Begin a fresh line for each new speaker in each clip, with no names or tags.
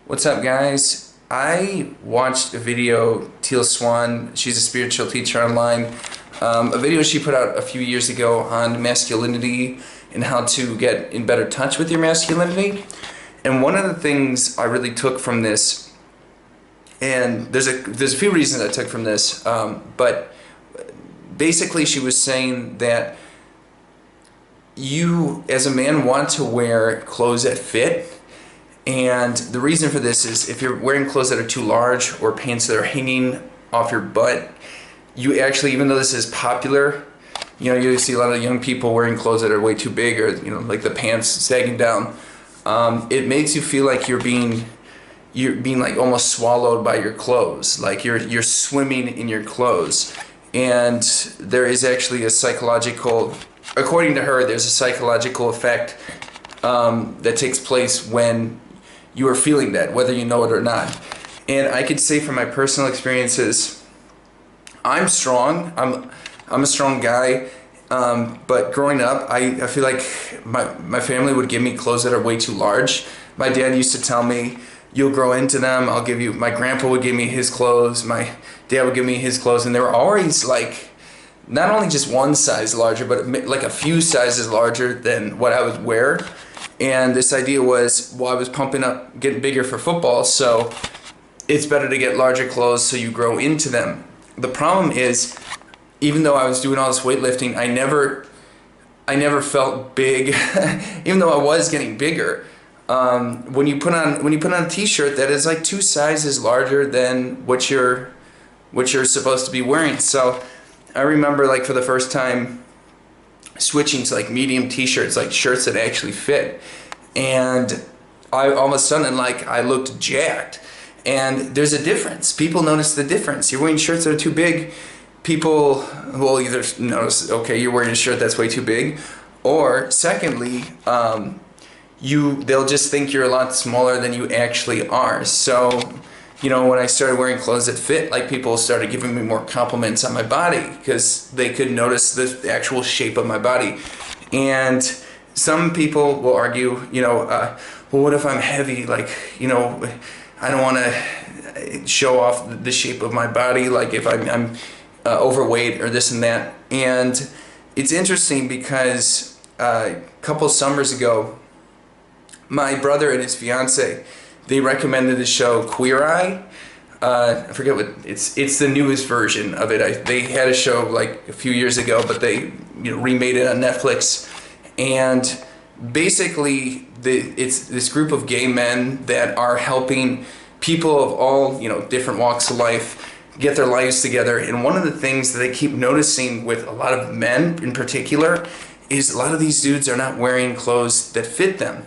What's up, guys? I watched a video, Teal, she's a spiritual teacher online, a video she put out a few years ago on masculinity and how to get in better touch with your masculinity. And one of the things I really took from this, and there's a few reasons I took from this, but basically she was saying that you as a man want to wear clothes that fit. And the reason for this is if you're wearing clothes that are too large or pants that are hanging off your butt, you actually, even though this is popular, you see a lot of young people wearing clothes that are way too big, or like the pants sagging down. It makes you feel like you're being like almost swallowed by your clothes, like you're swimming in your clothes. And there is actually a psychological, according to her, there's a psychological effect that takes place when you are feeling that, whether you know it or not. And I could say from my personal experiences, I'm strong. I'm a strong guy. But growing up, I feel like my family would give me clothes that are way too large. My dad used to tell me, "You'll grow into them. I'll give you." My grandpa would give me his clothes. My dad would give me his clothes, and they were always like, not only just one size larger, but like a few sizes larger than what I would wear. And this idea was, well, I was pumping up, getting bigger for football, so it's better to get larger clothes so you grow into them. The problem is, even though I was doing all this weightlifting, I never felt big, even though I was getting bigger. When you put on a t-shirt that is like 2 sizes larger than what you're supposed to be wearing. So I remember, like, for the first time switching to like medium t-shirts, like shirts that actually fit, and all of a sudden, like, I looked jacked. And there's a difference. People notice the difference. You're wearing shirts that are too big, people will either notice, okay, you're wearing a shirt that's way too big, or secondly, they'll just think you're a lot smaller than you actually are. So when I started wearing clothes that fit, like, people started giving me more compliments on my body because they could notice the actual shape of my body. And some people will argue, well, what if I'm heavy? Like, I don't want to show off the shape of my body, like if I'm overweight or this and that. And it's interesting because a couple summers ago, my brother and his fiance, they recommended the show Queer Eye. I forget what it's the newest version of it. They had a show like a few years ago, but they remade it on Netflix. And basically, it's this group of gay men that are helping people of all different walks of life get their lives together. And one of the things that they keep noticing with a lot of men in particular is a lot of these dudes are not wearing clothes that fit them.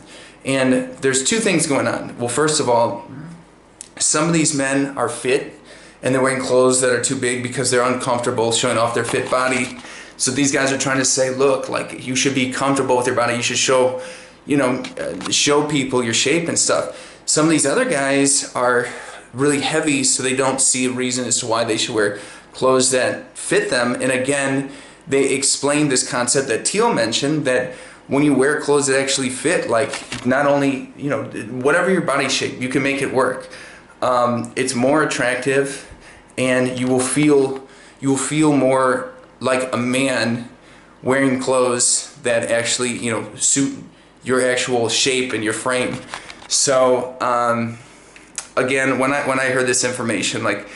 And there's two things going on. Well, first of all, some of these men are fit and they're wearing clothes that are too big because they're uncomfortable showing off their fit body. So these guys are trying to say, look, like, you should be comfortable with your body. You should show, show people your shape and stuff. Some of these other guys are really heavy, so they don't see a reason as to why they should wear clothes that fit them. And again, they explain this concept that Teal mentioned, that when you wear clothes that actually fit, like, not only, whatever your body shape, you can make it work. It's more attractive, and you will feel more like a man wearing clothes that actually, suit your actual shape and your frame. So, again, when I heard this information, like,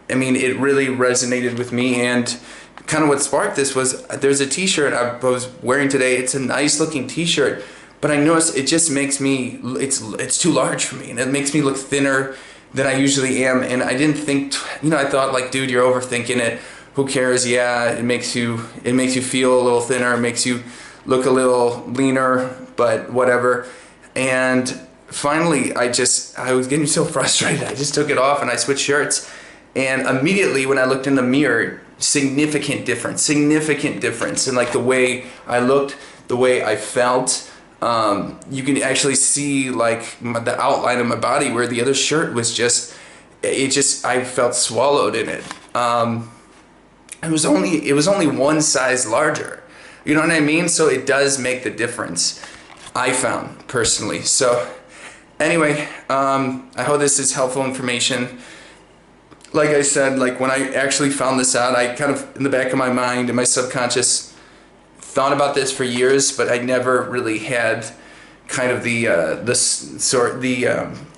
I mean, it really resonated with me. And kind of what sparked this was, there's a t-shirt I was wearing today. It's a nice looking t-shirt, but I noticed it just makes me, it's too large for me, and it makes me look thinner than I usually am. And I didn't think, I thought, like, dude, you're overthinking it. Who cares? Yeah, it makes you feel a little thinner, it makes you look a little leaner, but whatever. And finally, I was getting so frustrated. I just took it off and I switched shirts. And immediately when I looked in the mirror, significant difference in, like, the way I looked, the way I felt. You can actually see, like, the outline of my body, where the other shirt was I felt swallowed in it. It was only one size larger. You know what I mean? So it does make the difference, I found personally. So Anyway, I hope this is helpful information. Like I said, like when I actually found this out, I kind of, in the back of my mind and my subconscious, thought about this for years, but I never really had kind of the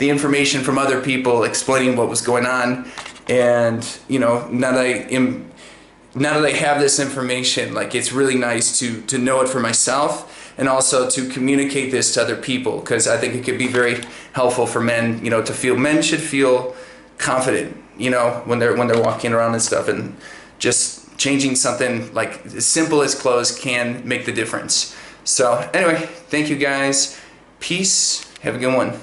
information from other people explaining what was going on. And you know, now that I have this information, like it's really nice to know it for myself, and also to communicate this to other people, because I think it could be very helpful for men. You know, to feel, men should feel confident, you know, when they're walking around and stuff, and just changing something like as simple as clothes can make the difference. So anyway, thank you guys. Peace. Have a good one.